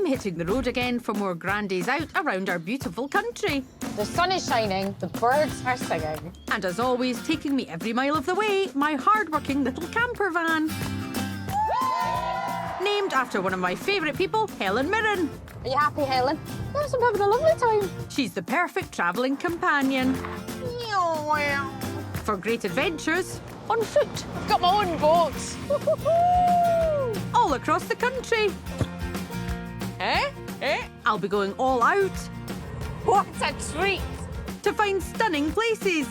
I'm hitting the road again for more grand days out around our beautiful country. The sun is shining, the birds are singing. And as always, taking me every mile of the way, my hard-working little camper van. Named after one of my favourite people, Helen Mirren. Are you happy, Helen? Yes, I'm having a lovely time. She's the perfect travelling companion. For great adventures on foot. I've got my own boat. All across the country. Eh? I'll be going all out What a treat. to find stunning places.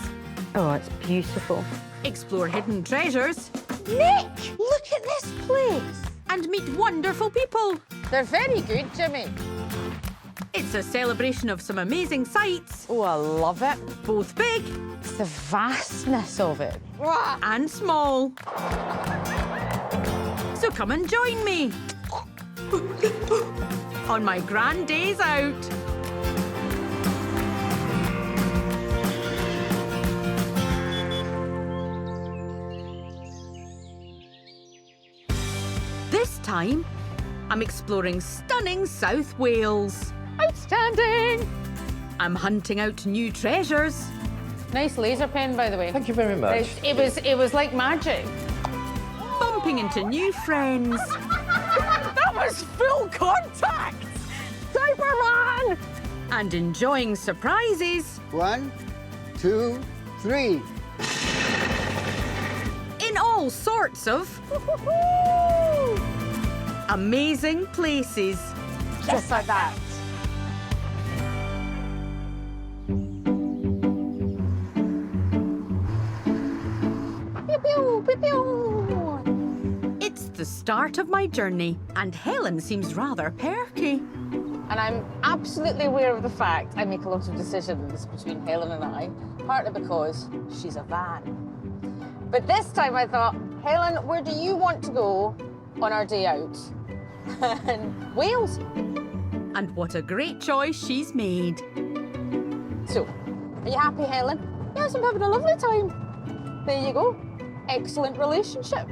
Oh, it's beautiful. Explore hidden treasures. Nick, look at this place. And meet wonderful people. They're very good, Jimmy. It's a celebration of some amazing sights. Oh, I love it. Both big It's the vastness of it. Wow. and small. So come and join me on my grand days out. This time, I'm exploring stunning South Wales. Outstanding. I'm hunting out new treasures. Nice laser pen, by the way. Thank you very much. It was like magic. Bumping into new friends. That was full contact. Cyberman. And enjoying surprises 1, 2, 3. in all sorts of amazing places. Just like that. Pew, pew, pew, pew. It's the start of my journey, and Helen seems rather perky. And I'm absolutely aware of the fact I make a lot of decisions between Helen and I, partly because she's a van. But this time I thought, Helen, where do you want to go on our day out? And Wales. And what a great choice she's made. So, are you happy, Helen? Yes, I'm having a lovely time. There you go. Excellent relationship.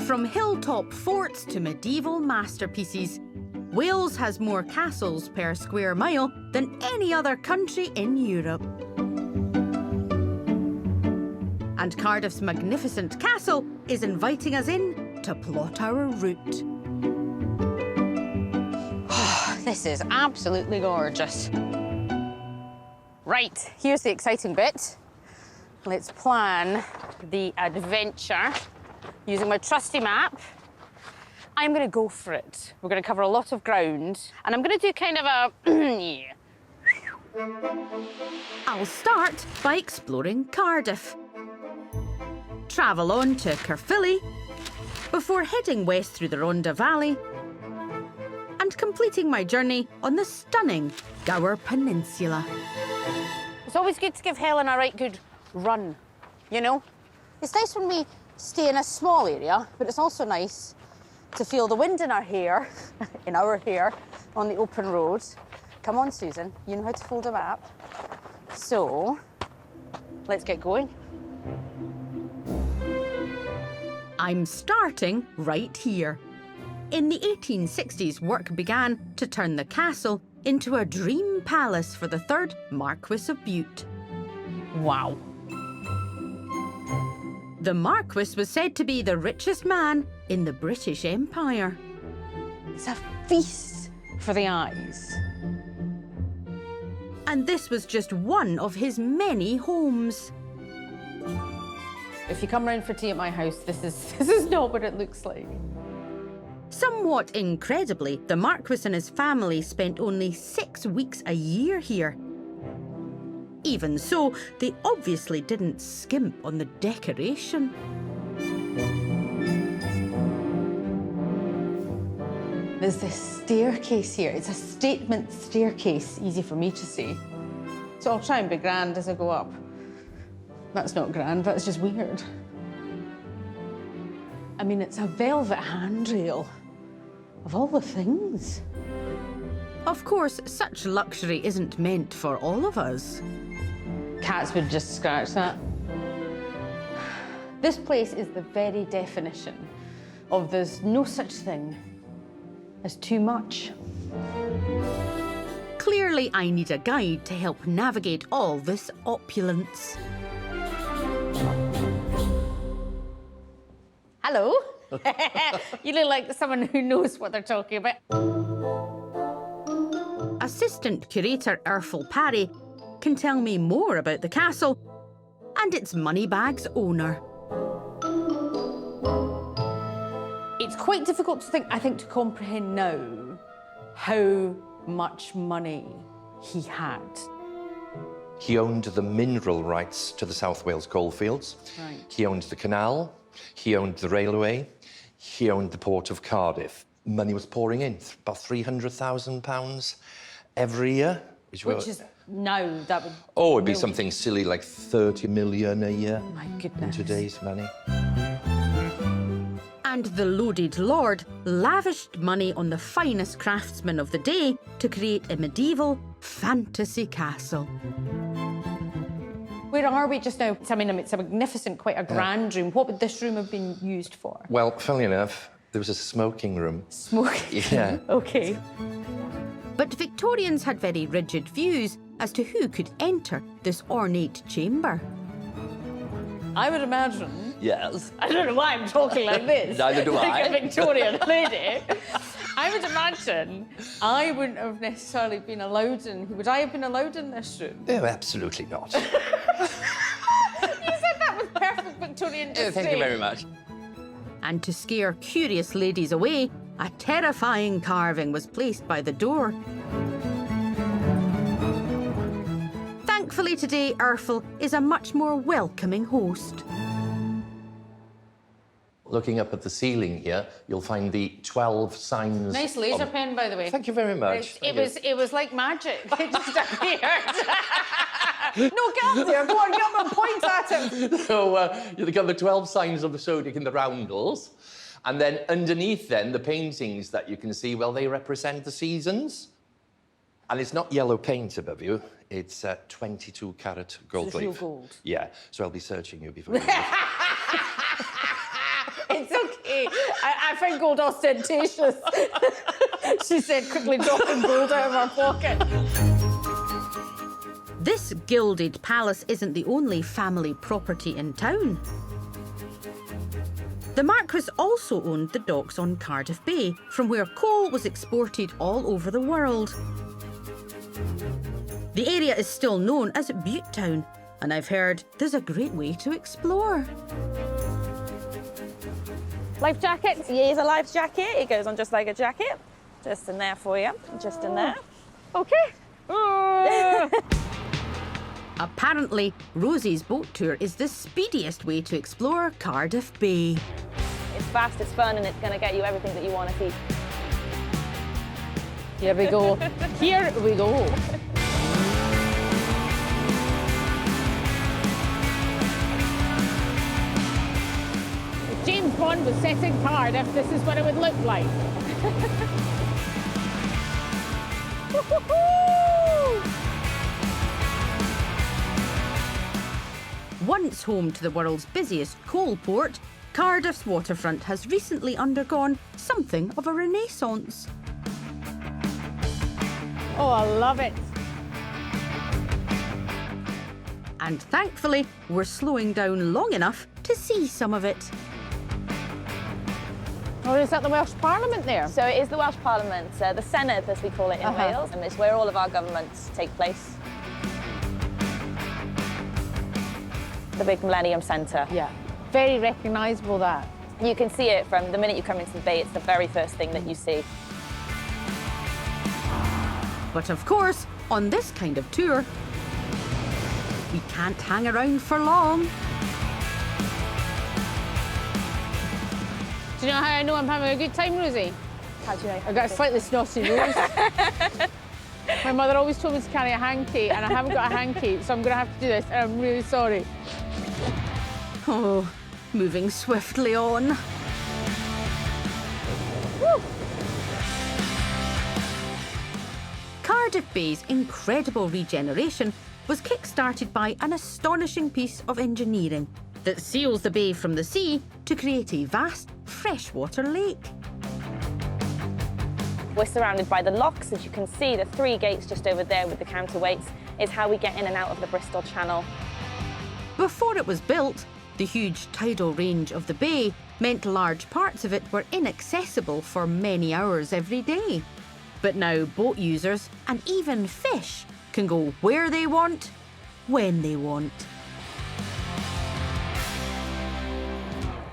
From hilltop forts to medieval masterpieces, Wales has more castles per square mile than any other country in Europe. And Cardiff's magnificent castle is inviting us in to plot our route. This is absolutely gorgeous. Right, here's the exciting bit. Let's plan the adventure using my trusty map. I'm going to go for it. We're going to cover a lot of ground, and I'm going to do kind of a... yeah. I'll start by exploring Cardiff. Travel on to Caerphilly before heading west through the Rhondda Valley and completing my journey on the stunning Gower Peninsula. It's always good to give Helen a right good run, you know? It's nice when we stay in a small area, but it's also nice to feel the wind in our hair, on the open road. Come on, Susan, you know how to fold a map. So, let's get going. I'm starting right here. In the 1860s, work began to turn the castle into a dream palace for the 3rd Marquis of Bute. Wow. The Marquis was said to be the richest man in the British Empire. It's a feast for the eyes. And this was just one of his many homes. If you come round for tea at my house, this is not what it looks like. Somewhat incredibly, the Marquis and his family spent only 6 weeks a year here. Even so, they obviously didn't skimp on the decoration. There's this staircase here. It's a statement staircase, easy for me to see. So I'll try and be grand as I go up. That's not grand, that's just weird. I mean, it's a velvet handrail. Of all the things. Of course, such luxury isn't meant for all of us. Cats would just scratch that. This place is the very definition of there's no such thing as too much. Clearly, I need a guide to help navigate all this opulence. Hello. You look like someone who knows what they're talking about. Assistant Curator Urfel Parry can tell me more about the castle and its moneybags owner. It's quite difficult to think, I think, to comprehend now how much money he had. He owned the mineral rights to the South Wales coalfields. Right. He owned the canal. He owned the railway. He owned the port of Cardiff. Money was pouring in, about £300,000 every year. Which is now, that would... Oh, it'd be something silly like 30 million a year. My In goodness. today's money. And the loaded lord lavished money on the finest craftsmen of the day to create a medieval fantasy castle. Where are we just now? I mean, it's a magnificent, quite a grand room. What would this room have been used for? Well, funnily enough, there was a smoking room. Smoking? Yeah. OK. But Victorians had very rigid views as to who could enter this ornate chamber. I would imagine... Yes. I don't know why I'm talking like this. Neither do like I. a Victorian lady. I would imagine I wouldn't have necessarily been allowed in. Would I have been allowed in this room? No, absolutely not. You said that with perfect Victorian disdain. Thank you very much. And to scare curious ladies away, a terrifying carving was placed by the door. Thankfully today, Urfel is a much more welcoming host. Looking up at the ceiling here, you'll find the 12 signs. Nice laser of... pen, by the way. Thank you very much. It was like magic. It just appeared. No, get up there. Go on, get up and point at him. So you've got the 12 signs of the zodiac in the roundels. And then underneath then, the paintings that you can see, well, they represent the seasons. And it's not yellow paint above you. It's 22 carat gold It's real leaf. gold. Yeah, so I'll be searching you before you leave. It's okay. I find gold ostentatious. She said, quickly dropping gold out of her pocket. This gilded palace isn't the only family property in town. The Marquis also owned the docks on Cardiff Bay, from where coal was exported all over the world. The area is still known as Butte Town, and I've heard there's a great way to explore. Life jacket? Here's a life jacket. It goes on just like a jacket. Just in there for you. Just in there. Okay. Apparently, Rosie's boat tour is the speediest way to explore Cardiff Bay. It's fast, it's fun, and it's going to get you everything that you want to see. Here we go. Here we go. If James Bond was set in Cardiff, this is what it would look like. Once home to the world's busiest coal port, Cardiff's waterfront has recently undergone something of a renaissance. Oh, I love it. And thankfully, we're slowing down long enough to see some of it. Or is that the Welsh Parliament there? So it is the Welsh Parliament, the Senedd, as we call it in Wales, and it's where all of our governments take place. The big Millennium Centre. Yeah. Very recognisable, that. You can see it from the minute you come into the bay. It's the very first thing that you see. But of course, on this kind of tour, we can't hang around for long. Do you know how I know I'm having a good time, Rosie? How do you know? I've got a slightly snotty nose. My mother always told me to carry a hanky, and I haven't got a hanky, so I'm going to have to do this, and I'm really sorry. Oh, moving swiftly on. Woo. Cardiff Bay's incredible regeneration was kick-started by an astonishing piece of engineering. that seals the bay from the sea to create a vast freshwater lake. We're surrounded by the locks. As you can see, the 3 gates just over there with the counterweights is how we get in and out of the Bristol Channel. Before it was built, the huge tidal range of the bay meant large parts of it were inaccessible for many hours every day. But now boat users and even fish can go where they want, when they want.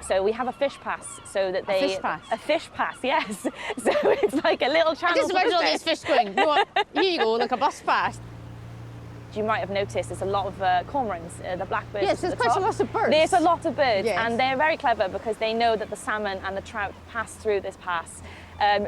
So we have a fish pass, so that they... A fish pass? A fish pass, yes. So it's like a little channel. I just imagine all these fish going, you know what, here you go, like a bus pass. You might have noticed there's a lot of cormorants, the blackbirds. Yes, there's at the quite top. a lot of birds. There's a lot of birds, Yes. and they're very clever because they know that the salmon and the trout pass through this pass.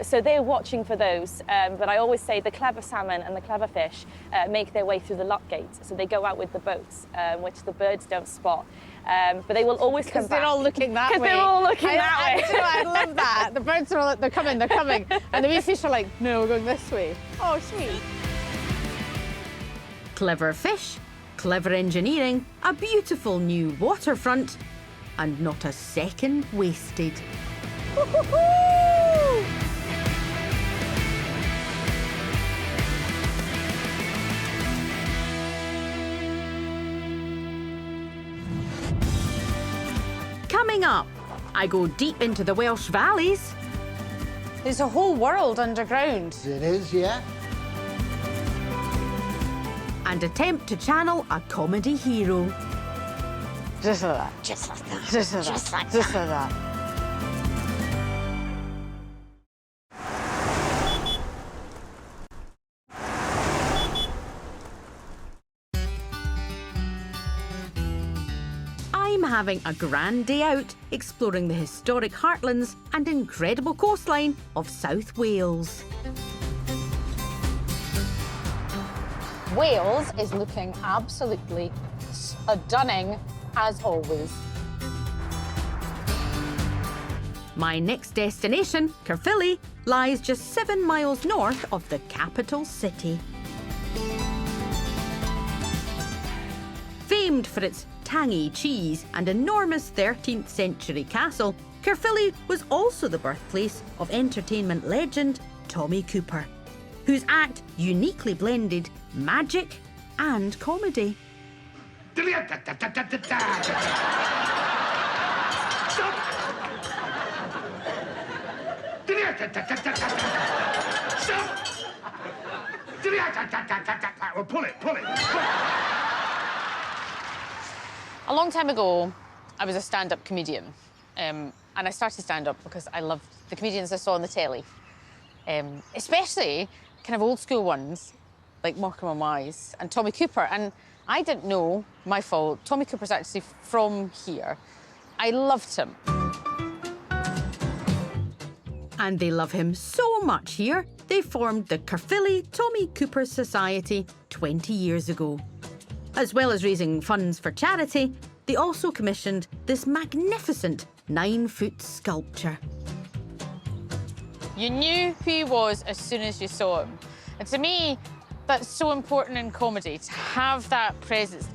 So they're watching for those. But I always say the clever salmon and the clever fish make their way through the lock gate. So they go out with the boats, which the birds don't spot. But they will always come back. Because they're all looking that way. Because they're all looking that way. You know, I love that. The birds are all, they're coming. And the wee fish are like, no, we're going this way. Oh, sweet. Clever fish, clever engineering, a beautiful new waterfront, and not a second wasted. Woo-hoo-hoo! Coming up, I go deep into the Welsh valleys There's a whole world underground. It is, yeah. and attempt to channel a comedy hero. Just like that. Just like that. Just like that. Just like Just that. like that. I'm having a grand day out exploring the historic heartlands and incredible coastline of South Wales. Wales is looking absolutely stunning as always. My next destination, Caerphilly, lies just 7 miles north of the capital city. Famed for its tangy cheese and enormous 13th century castle, Caerphilly was also the birthplace of entertainment legend Tommy Cooper, whose act uniquely blended magic and comedy. Well, pull it. A long time ago, I was a stand-up comedian. And I started stand-up because I loved the comedians I saw on the telly. Especially kind of old school ones, like Morecambe and Wise and Tommy Cooper. And I didn't know, my fault, Tommy Cooper's actually from here. I loved him. And they love him so much here, they formed the Caerphilly Tommy Cooper Society 20 years ago. As well as raising funds for charity, they also commissioned this magnificent 9-foot sculpture. You knew who he was as soon as you saw him. And to me, that's so important in comedy, to have that presence.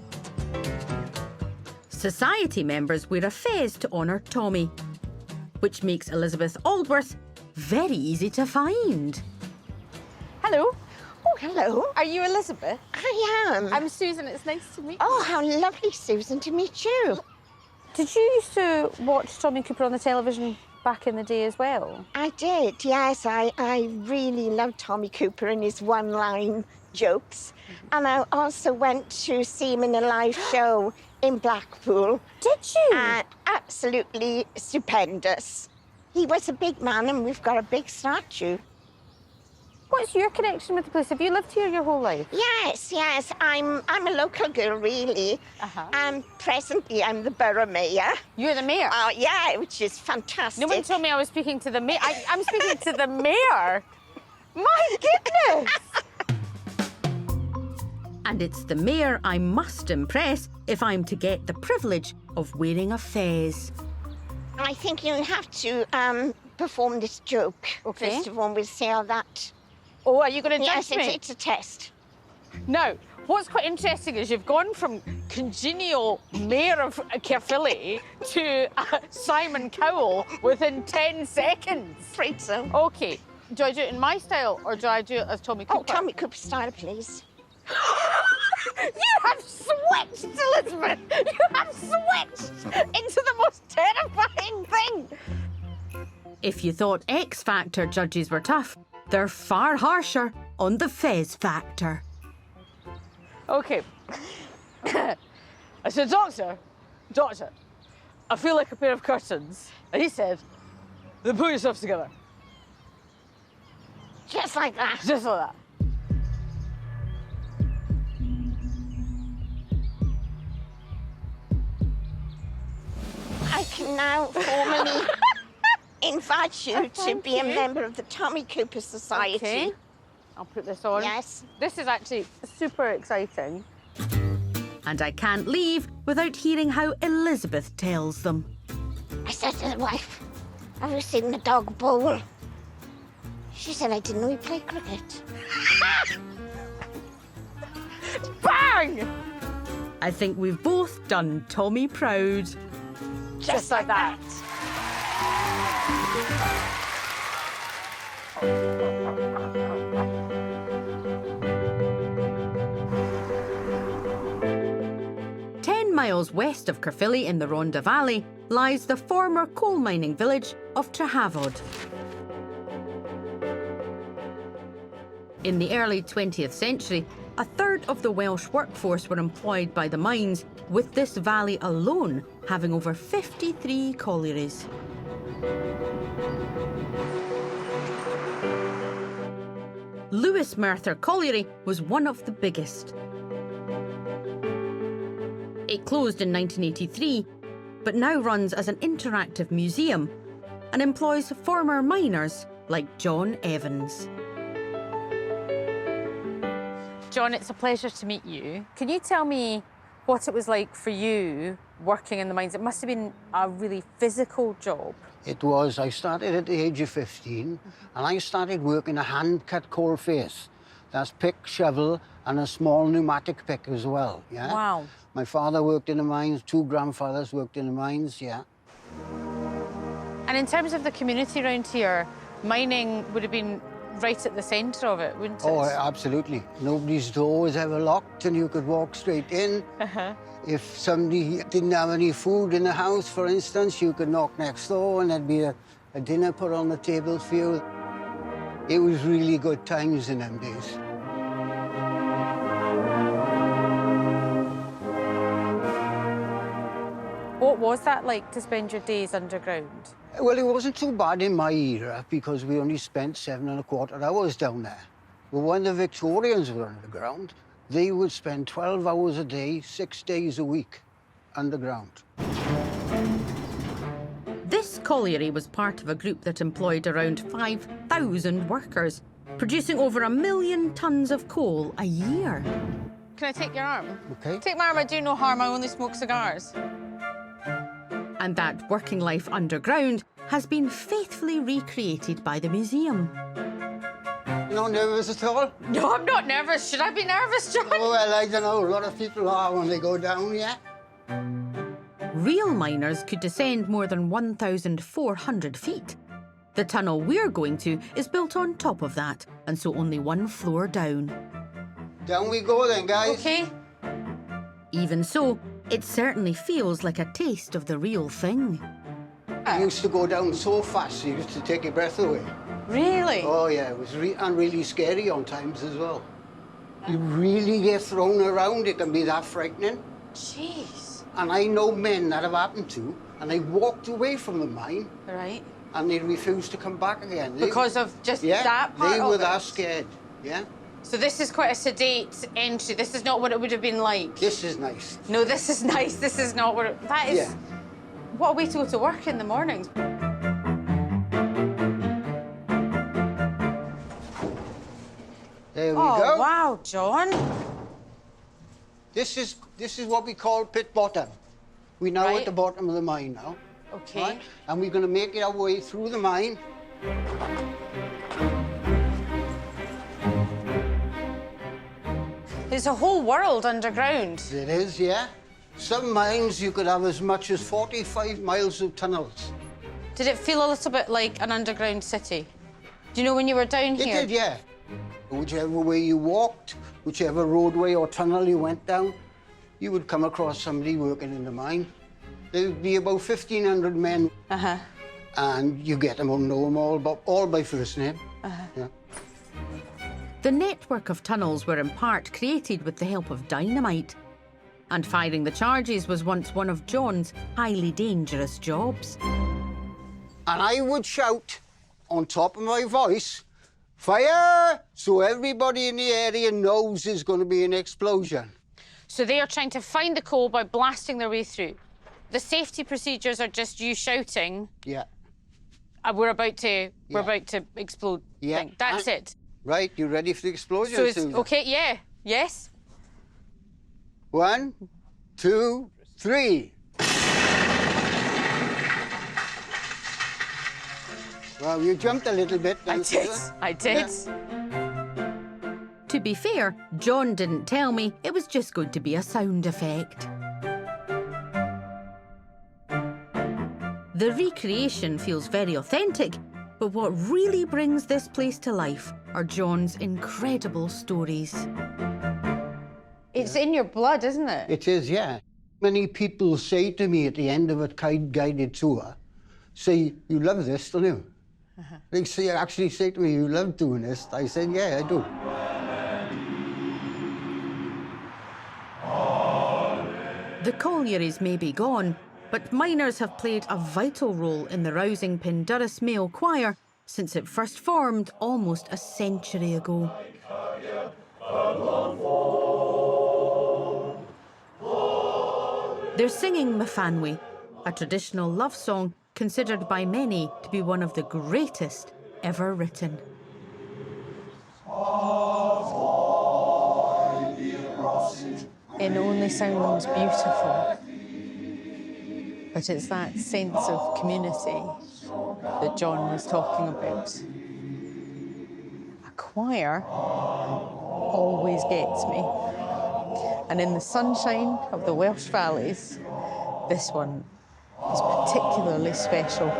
Society members wear a fez to honour Tommy, which makes Elizabeth Aldworth very easy to find. Hello, Oh, hello. are you Elizabeth? I am. I'm Susan, it's nice to meet you. Oh, how lovely, Susan, to meet you. Did you used to watch Tommy Cooper on the television back in the day as well? I did, yes. I really loved Tommy Cooper and his one-line jokes. And I also went to see him in a live show in Blackpool. Did you? Absolutely stupendous. He was a big man and we've got a big statue. What's your connection with the place? Have you lived here your whole life? Yes. I'm a local girl, really. And presently I'm the borough mayor. You're the mayor? Oh, yeah, which is fantastic. No one told me I was speaking to the mayor. I'm speaking to the mayor. My goodness! And it's the mayor I must impress if I'm to get the privilege of wearing a fez. I think you'll have to perform this joke. Okay. First of all, we'll see how that... Oh, are you going to Yes, judge me? it's a test. No. What's quite interesting is you've gone from congenial mayor of Caerphilly to Simon Cowell within 10 seconds. Afraid so. OK, do I do it in my style or do I do it as Tommy Cooper? Oh, Tommy Cooper style, please. You have switched, Elizabeth! You have switched into the most terrifying thing! If you thought X Factor judges were tough, they're far harsher on the Fez Factor. OK. I said, Doctor, I feel like a pair of curtains. And he said, then put yourselves together. Just like that. Just like that. I can now formally invite you to be a member of the Tommy Cooper Society. OK. I'll put this on. Yes. This is actually super exciting. And I can't leave without hearing how Elizabeth tells them. I said to the wife, have you seen the dog bowl? She said, I didn't know he played cricket. Bang! I think we've both done Tommy proud. Just like that. Miles west of Caerphilly in the Rhondda Valley lies the former coal mining village of Trehavod. In the early 20th century, a third of the Welsh workforce were employed by the mines, with this valley alone having over 53 collieries. Lewis Merthyr Colliery was one of the biggest. It closed in 1983, but now runs as an interactive museum and employs former miners like John Evans. John, it's a pleasure to meet you. Can you tell me what it was like for you working in the mines? It must have been a really physical job. It was. I started at the age of 15, and I started working a hand-cut coal face. That's pick, shovel, and a small pneumatic pick as well, yeah? Wow. My father worked in the mines, 2 grandfathers worked in the mines, yeah. And in terms of the community around here, mining would have been right at the centre of it, wouldn't it? Oh, absolutely. Nobody's door was ever locked and you could walk straight in. If somebody didn't have any food in the house, for instance, you could knock next door and there'd be a dinner put on the table for you. It was really good times in them days. What was that like to spend your days underground? Well, it wasn't too bad in my era because we only spent 7¼ hours down there. But when the Victorians were underground, they would spend 12 hours a day, 6 days a week underground. This colliery was part of a group that employed around 5,000 workers, producing over 1 million tonnes of coal a year. Can I take your arm? Okay. Take my arm, I do no harm, I only smoke cigars. And that working life underground has been faithfully recreated by the museum. You're not nervous at all? No, I'm not nervous. Should I be nervous, John? Oh, well, I don't know. A lot of people are when they go down, yeah? Real miners could descend more than 1,400 feet. The tunnel we're going to is built on top of that, and so only 1 floor down. Down we go then, guys. OK. Even so, it certainly feels like a taste of the real thing. I used to go down so fast, it used to take your breath away. Really? Oh, yeah, it was really scary on times as well. You really get thrown around, it can be that frightening. Jeez. And I know men that have happened to, and they walked away from the mine, Right. and they refused to come back again. Because of just yeah, that part they of were it? that scared, yeah? So this is quite a sedate entry. This is not what it would have been like. This is nice. No, this is nice. This is not what it... That is... Yeah. What a way to go to work in the mornings. There we Oh, go. wow, John. This is what we call pit bottom. We're now Right. at the bottom of the mine now. OK. Right? And we're going to make our way through the mine. There's a whole world underground. It is, yeah. Some mines you could have as much as 45 miles of tunnels. Did it feel a little bit like an underground city? Do you know when you were down here? It did, yeah. Whichever way you walked, whichever roadway or tunnel you went down, you would come across somebody working in the mine. There would be about 1,500 men. Uh-huh. And you get them or know them all by first name. Uh-huh. Yeah. The network of tunnels were in part created with the help of dynamite. And firing the charges was once one of John's highly dangerous jobs. And I would shout on top of my voice, "Fire!" so everybody in the area knows there's going to be an explosion. So they are trying to find the coal by blasting their way through. The safety procedures are just you shouting, Yeah. we're about to explode. Yeah. Thing. That's it. Right, you ready for the explosion? So it's Susan? okay, yeah. Yes. 1, 2, 3. Well, you jumped a little bit. I did. I did. To be fair, John didn't tell me it was just going to be a sound effect. The recreation feels very authentic, but what really brings this place to life are John's incredible stories. It's in your blood, isn't it? It is, yeah. Many people say to me at the end of a guided tour, say, "You love this, don't you?" They actually say to me, "You love doing this?" I said, "Yeah, I do." The collieries may be gone, but miners have played a vital role in the rousing Penduras male choir since it first formed almost a century ago. They're singing Mafanwi, a traditional love song considered by many to be one of the greatest ever written. It only sounds beautiful, but it's that sense of community that John was talking about. A choir always gets me. And in the sunshine of the Welsh valleys, this one is particularly special.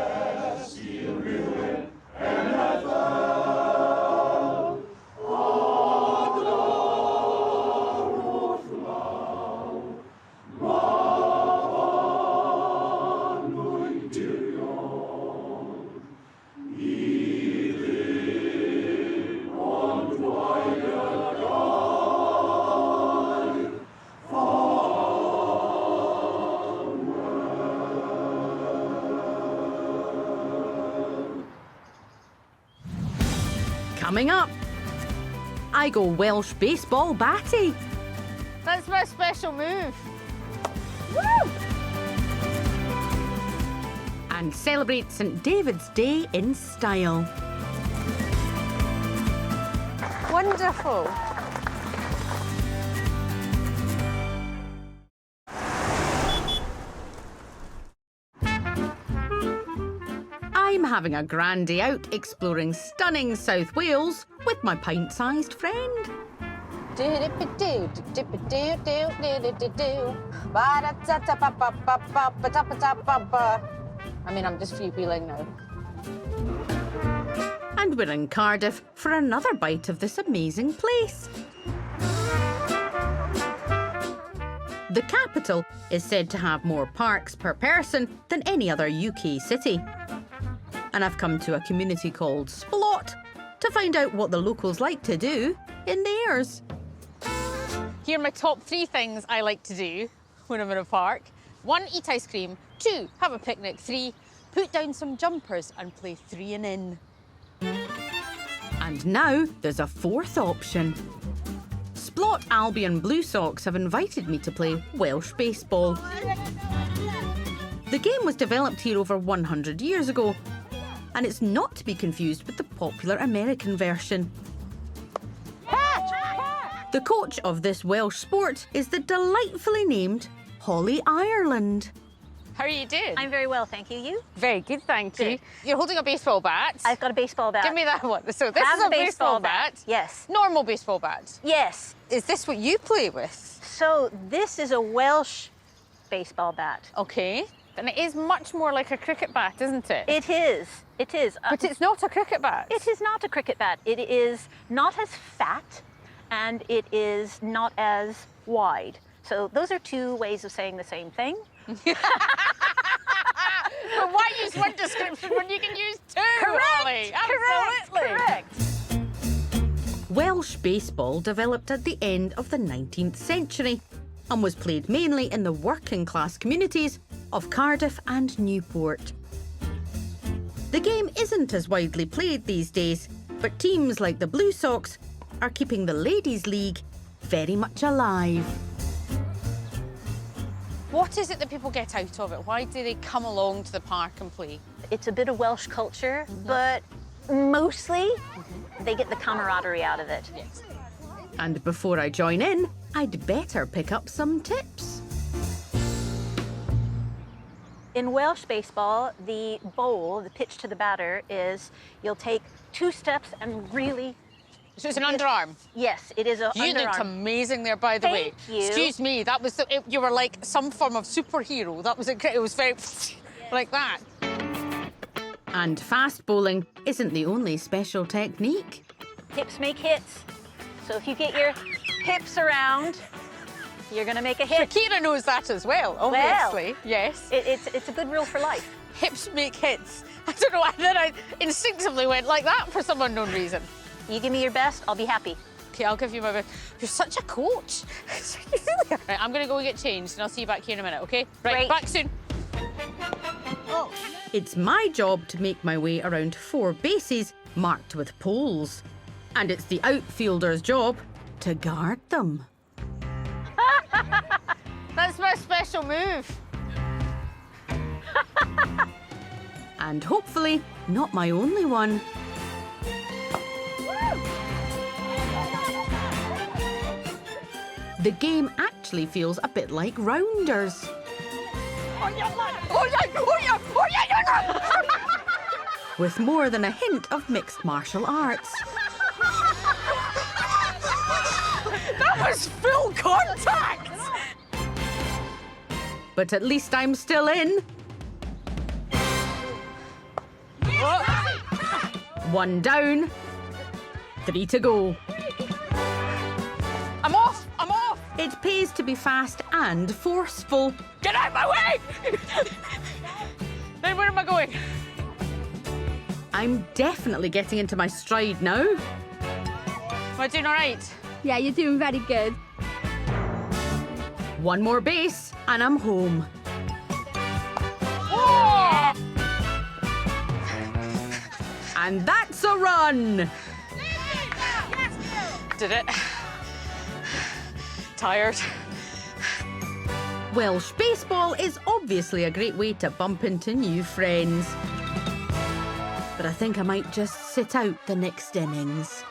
Coming up, I go Welsh baseball batty. That's my special move. Woo! And celebrate St David's Day in style. Wonderful. I'm having a grand day out exploring stunning South Wales with my pint-sized friend. I mean, I'm just freewheeling now. And we're in Cardiff for another bite of this amazing place. The capital is said to have more parks per person than any other UK city. And I've come to a community called Splot to find out what the locals like to do in theirs. Here are my top 3 things I like to do when I'm in a park. 1, eat ice cream. 2, have a picnic. 3, put down some jumpers and play 3 and in. And now there's a 4th option. Splot Albion Blue Sox have invited me to play Welsh baseball. The game was developed here over 100 years ago, and it's not to be confused with the popular American version. The coach of this Welsh sport is the delightfully named Holly Ireland. How are you doing? I'm very well, thank you. You? Very good, thank you. Good. You're holding a baseball bat. I've got a baseball bat. Give me that one. So this Have is a a baseball baseball bat. bat. Yes. Normal baseball bat. Yes. Is this what you play with? So this is a Welsh baseball bat. Okay. And it is much more like a cricket bat, isn't it? It is. It is. But it's not a cricket bat. It is not a cricket bat. It is not as fat, and it is not as wide. So those are two ways of saying the same thing. But why use one description when you can use two, Holly? Absolutely. Correct. Welsh baseball developed at the end of the 19th century and was played mainly in the working class communities of Cardiff and Newport. The game isn't as widely played these days, but teams like the Blue Sox are keeping the Ladies' League very much alive. What is it that people get out of it? Why do they come along to the park and play? It's a bit of Welsh culture, but mostly they get the camaraderie out of it. Yes. And before I join in, I'd better pick up some tips. In Welsh baseball, the bowl, the pitch to the batter, is you'll take 2 steps and really... So it's an underarm? Yes, it is a You underarm. looked amazing there, by the way. Thank you. Excuse me, that was you were like some form of superhero. That was incredible. It was very like that. And fast bowling isn't the only special technique. Hips make hits. So if you get your hips around, you're going to make a hit. Shakira knows that as well, obviously. Yes. It's a good rule for life. Hips make hits. I don't know, and then I instinctively went like that for some unknown reason. You give me your best, I'll be happy. Okay, I'll give you my best. You're such a coach. Right, I'm going to go and get changed, and I'll see you back here in a minute, okay? Right, Great. back soon. It's my job to make my way around 4 bases marked with poles. And it's the outfielder's job to guard them. That's my special move. And hopefully, not my only one. The game actually feels a bit like rounders. With more than a hint of mixed martial arts. That was full contact! But at least I'm still in. 1 down, 3 to go. I'm off! I'm off! It pays to be fast and forceful. Get out of my way! Then where am I going? I'm definitely getting into my stride now. Am I doing all right? Yeah, you're doing very good. 1 more base and I'm home. Oh! And that's a run. Did it. Tired. Welsh baseball is obviously a great way to bump into new friends. But I think I might just sit out the next innings.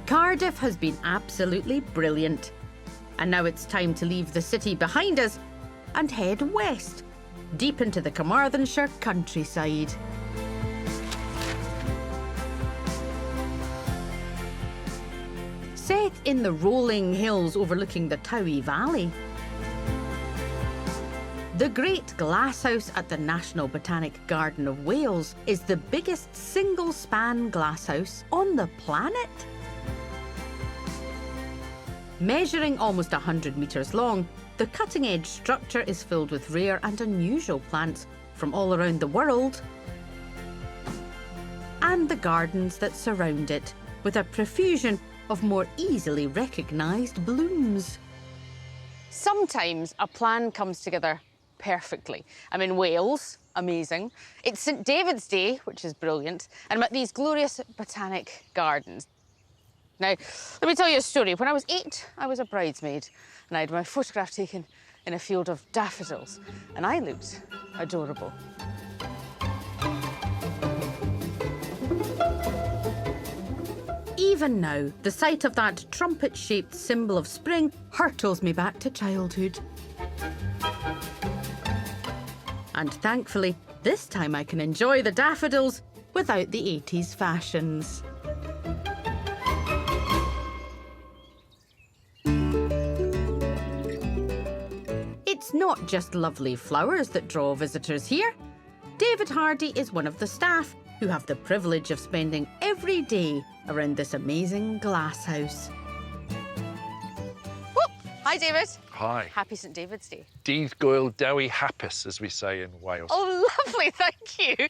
Cardiff has been absolutely brilliant. And now it's time to leave the city behind us and head west, deep into the Carmarthenshire countryside. Set in the rolling hills overlooking the Towie Valley. The Great Glasshouse at the National Botanic Garden of Wales is the biggest single-span glasshouse on the planet. Measuring almost 100 metres long, the cutting-edge structure is filled with rare and unusual plants from all around the world, and the gardens that surround it, with a profusion of more easily recognised blooms. Sometimes a plan comes together perfectly. I'm in Wales, amazing. It's St David's Day, which is brilliant, and I'm at these glorious botanic gardens. Now, let me tell you a story. When I was 8, I was a bridesmaid, and I had my photograph taken in a field of daffodils, and I looked adorable. even now, the sight of that trumpet-shaped symbol of spring hurtles me back to childhood. And thankfully, this time I can enjoy the daffodils without the 80s fashions. It's not just lovely flowers that draw visitors here. David Hardy is one of the staff who have the privilege of spending every day around this amazing glasshouse. Whoop. Hi, David. Hi. Happy St David's Day. Dydd Gwyl Dewi Hapus, as we say in Wales. Oh, lovely, thank you.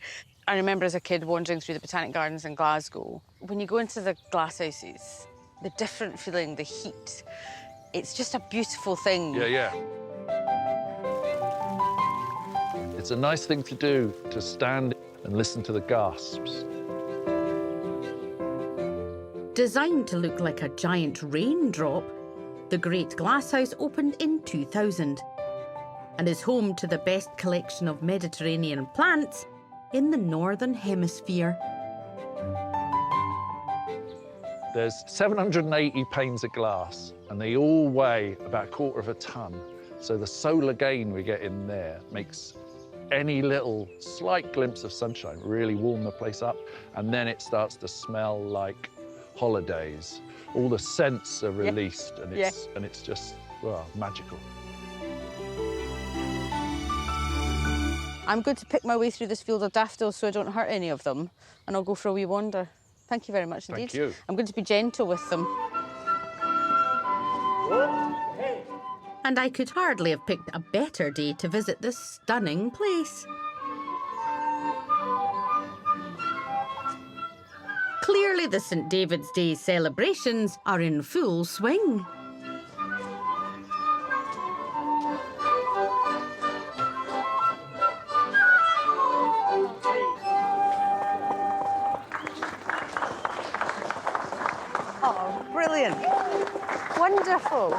I remember as a kid wandering through the Botanic Gardens in Glasgow. When you go into the glasshouses, the different feeling, the heat, it's just a beautiful thing. Yeah. It's a nice thing to do, to stand and listen to the gasps. Designed to look like a giant raindrop, the Great Glasshouse opened in 2000 and is home to the best collection of Mediterranean plants in the Northern Hemisphere. There's 780 panes of glass, and they all weigh about 1/4 ton. So the solar gain we get in there makes any little slight glimpse of sunshine really warm the place up, and then it starts to smell like holidays. All the scents are released, and it's just, well, magical. I'm going to pick my way through this field of daffodils so I don't hurt any of them, and I'll go for a wee wander. Thank you very much indeed. Thank you. I'm going to be gentle with them. And I could hardly have picked a better day to visit this stunning place. Clearly the St David's Day celebrations are in full swing. Oh, brilliant. Wonderful.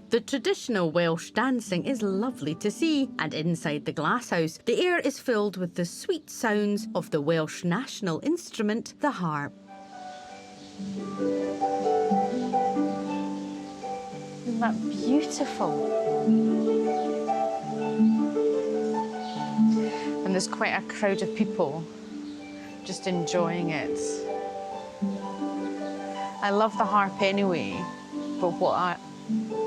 The traditional Welsh dancing is lovely to see, and inside the glasshouse, the air is filled with the sweet sounds of the Welsh national instrument, the harp. Isn't that beautiful? And there's quite a crowd of people just enjoying it. I love the harp anyway, but what a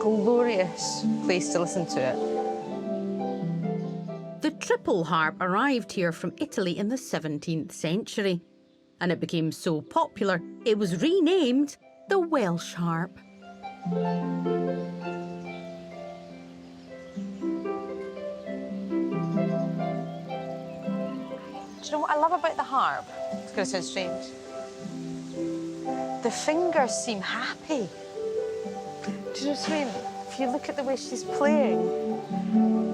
glorious place to listen to it. The triple harp arrived here from Italy in the 17th century, and it became so popular it was renamed the Welsh harp. Do you know what I love about the harp? It's going to sound strange. The fingers seem happy. Do you know what I mean? If you look at the way she's playing,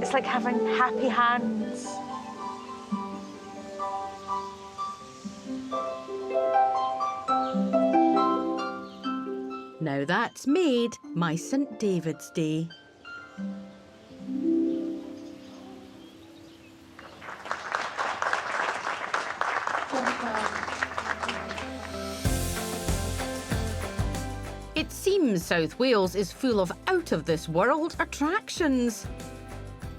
it's like having happy hands. Now that's made my St David's Day. It seems South Wales is full of out-of-this-world attractions.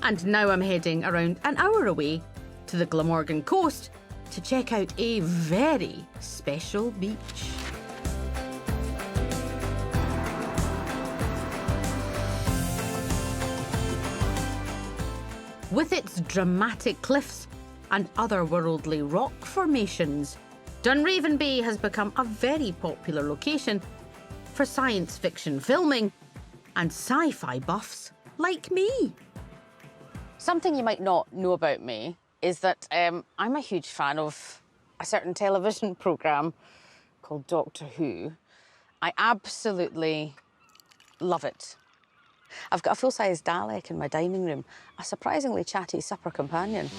And now I'm heading around an hour away to the Glamorgan coast to check out a very special beach. With its dramatic cliffs and otherworldly rock formations, Dunraven Bay has become a very popular location for science fiction filming and sci-fi buffs like me. Something you might not know about me is that I'm a huge fan of a certain television programme called Doctor Who. I absolutely love it. I've got a full-size Dalek in my dining room, a surprisingly chatty supper companion.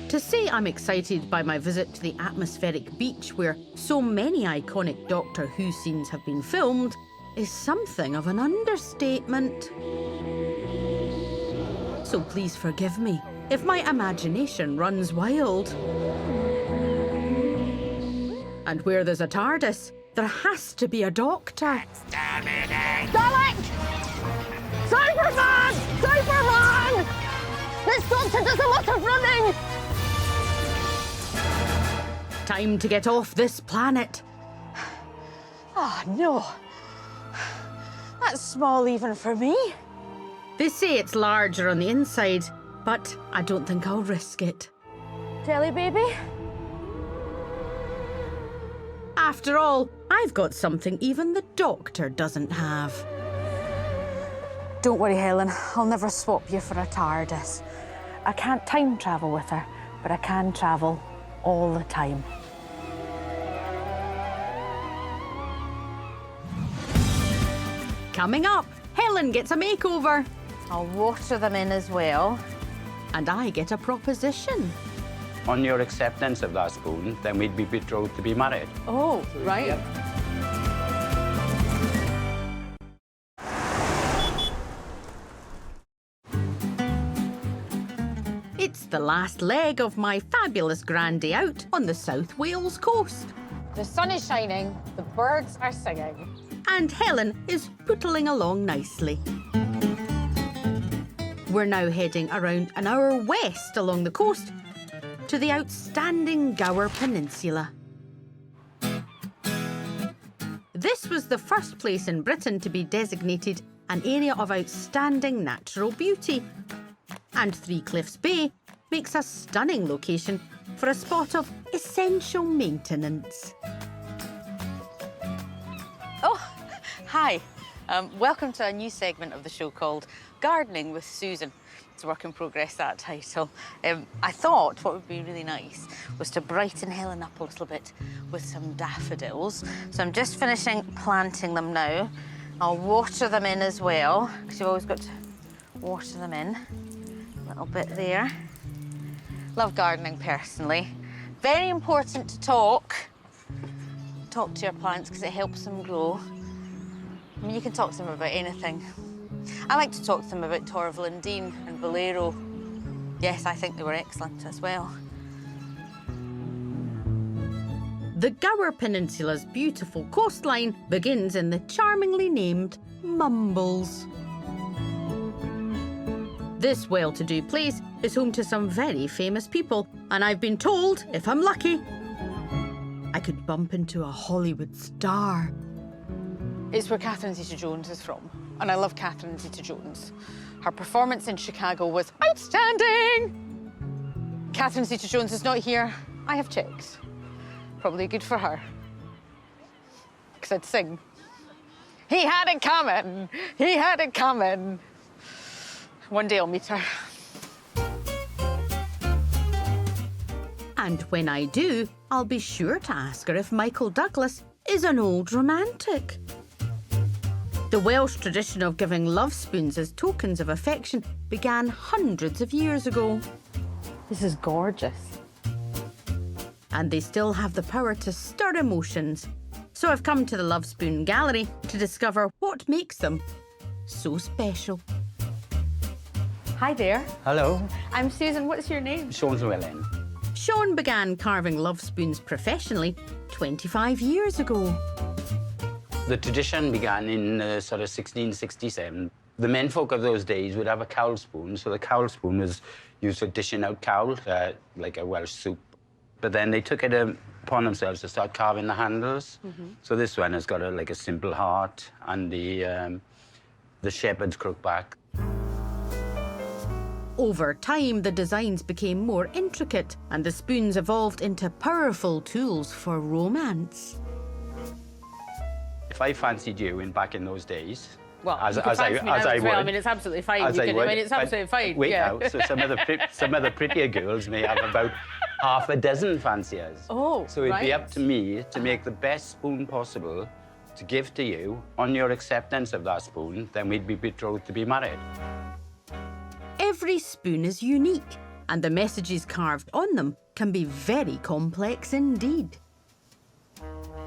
To say I'm excited by my visit to the atmospheric beach where so many iconic Doctor Who scenes have been filmed is something of an understatement. So please forgive me if my imagination runs wild. And where there's a TARDIS, there has to be a doctor. Dalek! Cyberman! Cyberman! This doctor does a lot of running! Time to get off this planet. Oh, no. That's small even for me. They say it's larger on the inside, but I don't think I'll risk it. Jelly baby? After all, I've got something even the doctor doesn't have. Don't worry, Helen. I'll never swap you for a TARDIS. I can't time travel with her, but I can travel all the time. Coming up, Helen gets a makeover. I'll water them in as well. And I get a proposition. On your acceptance of that spoon, then we'd be betrothed to be married. Oh, right. Yep. It's the last leg of my fabulous grand day out on the South Wales coast. The sun is shining, the birds are singing. And Helen is pootling along nicely. We're now heading around an hour west along the coast to the outstanding Gower Peninsula. This was the first place in Britain to be designated an area of outstanding natural beauty. And Three Cliffs Bay makes a stunning location for a spot of essential maintenance. Oh, hi. Welcome to a new segment of the show called Gardening with Susan. It's a work in progress, that title. I thought what would be really nice was to brighten Helen up a little bit with some daffodils. So I'm just finishing planting them now. I'll water them in as well, because you've always got to water them in. A little bit there. Love gardening personally. Very important to talk. Talk to your plants because it helps them grow. I mean, you can talk to them about anything. I like to talk to them about Torval and Dean and Bolero. Yes, I think they were excellent as well. The Gower Peninsula's beautiful coastline begins in the charmingly named Mumbles. This well-to-do place is home to some very famous people, and I've been told, if I'm lucky, I could bump into a Hollywood star. It's where Catherine Zeta-Jones is from, and I love Catherine Zeta-Jones. Her performance in Chicago was outstanding! Catherine Zeta-Jones is not here. I have checked. Probably good for her. Because I'd sing. He had it coming! He had it coming! One day I'll meet her. And when I do, I'll be sure to ask her if Michael Douglas is an old romantic. The Welsh tradition of giving love spoons as tokens of affection began hundreds of years ago. This is gorgeous. And they still have the power to stir emotions. So I've come to the Love Spoon Gallery to discover what makes them so special. Hi there. Hello. I'm Susan. What's your name? Sean Llewellyn. Sean began carving love spoons professionally 25 years ago. The tradition began in sort of 1667. The menfolk of those days would have a cowl spoon, so the cowl spoon was used for dishing out cowl, like a Welsh soup. But then they took it upon themselves to start carving the handles. So this one has got like a simple heart and the shepherd's crook back. Over time, the designs became more intricate and the spoons evolved into powerful tools for romance. If I fancied you back in those days, Well, as you could I fancy me now as would, well. I mean, it's absolutely fine. as You I can, would, I mean, it's but absolutely fine. Wait yeah. now, so some of the prettier girls may have about half a dozen fanciers. Oh, so it'd be right. up to me to make the best spoon possible to give to you. On your acceptance of that spoon, then we'd be betrothed to be married. Every spoon is unique, and the messages carved on them can be very complex indeed.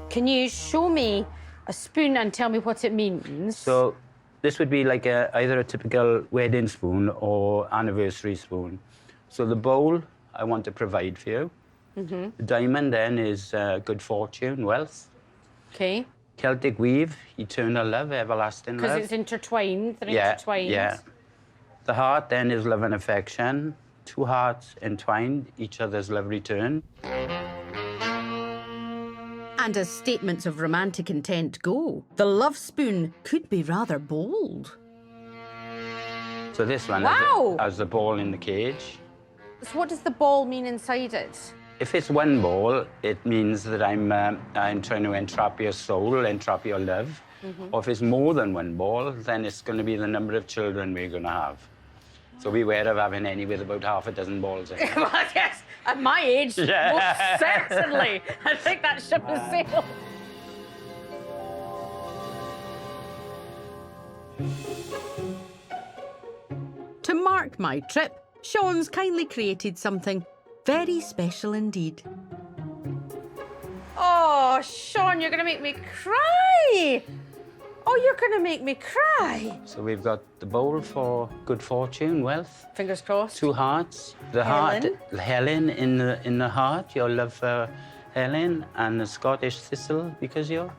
Can you show me a spoon and tell me what it means? So This would be like either a typical wedding spoon or anniversary spoon. So the bowl I want to provide for you. The diamond then is good fortune, wealth. Okay. Celtic weave, eternal love, everlasting love. Because it's intertwined. They're Yeah, intertwined. yeah. The heart then is love and affection. Two hearts entwined, each other's love return. And as statements of romantic intent go, the love spoon could be rather bold. So this one has the ball in the cage. So what does the ball mean inside it? If it's one ball, it means that I'm trying to entrap your soul, entrap your love. Or if it's more than one ball, then it's going to be the number of children we're going to have. So beware of having any with about half a dozen balls in it. Well, yes, at my age, most certainly. I think that ship has sailed. To mark my trip, Sean's kindly created something very special indeed. Oh, Sean, you're going to make me cry. Oh, you're going to make me cry. So we've got the bowl for good fortune, wealth. Fingers crossed. Two hearts. The Helen. heart, Helen in the heart, your love for Helen, and the Scottish thistle because you're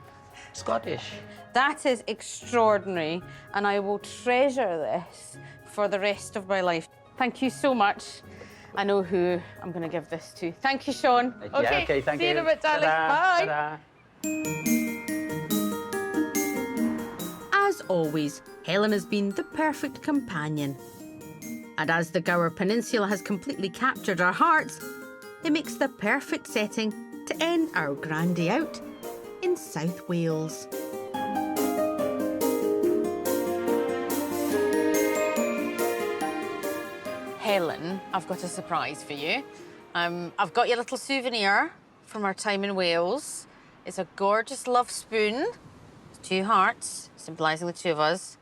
Scottish. That is extraordinary, and I will treasure this for the rest of my life. Thank you so much. I know who I'm going to give this to. Thank you, Sean. Yeah, okay, thank you. See you in a bit, darling. Ta-da, Bye. ta-da. As always, Helen has been the perfect companion. And as the Gower Peninsula has completely captured our hearts, it makes the perfect setting to end our grand day out in South Wales. Helen, I've got a surprise for you. I've got you a little souvenir from our time in Wales. It's a gorgeous love spoon. It's two hearts, symbolising the two of us.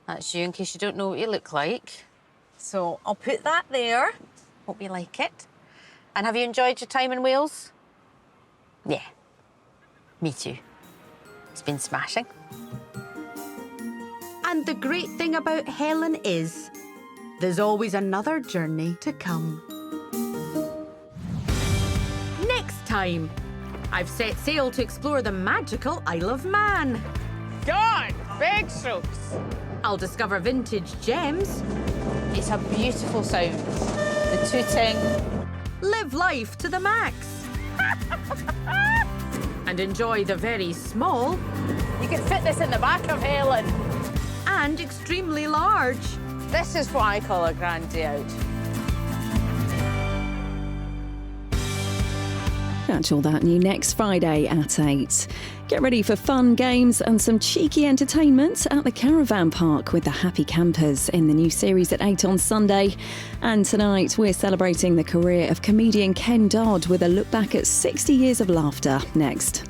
That's you, in case you don't know what you look like. So I'll put that there. Hope you like it. And have you enjoyed your time in Wales? Yeah, me too. It's been smashing. And the great thing about Helen is there's always another journey to come. Next time, I've set sail to explore the magical Isle of Man. God, big strokes. I'll discover vintage gems. It's a beautiful sound. The tooting. Live life to the max. And enjoy the very small. You can fit this in the back of Helen. And extremely large. This is what I call a grand day out. Catch all that new next Friday at 8. Get ready for fun, games and some cheeky entertainment at the Caravan Park with the Happy Campers in the new series at 8 on Sunday. And tonight we're celebrating the career of comedian Ken Dodd with a look back at 60 years of laughter next.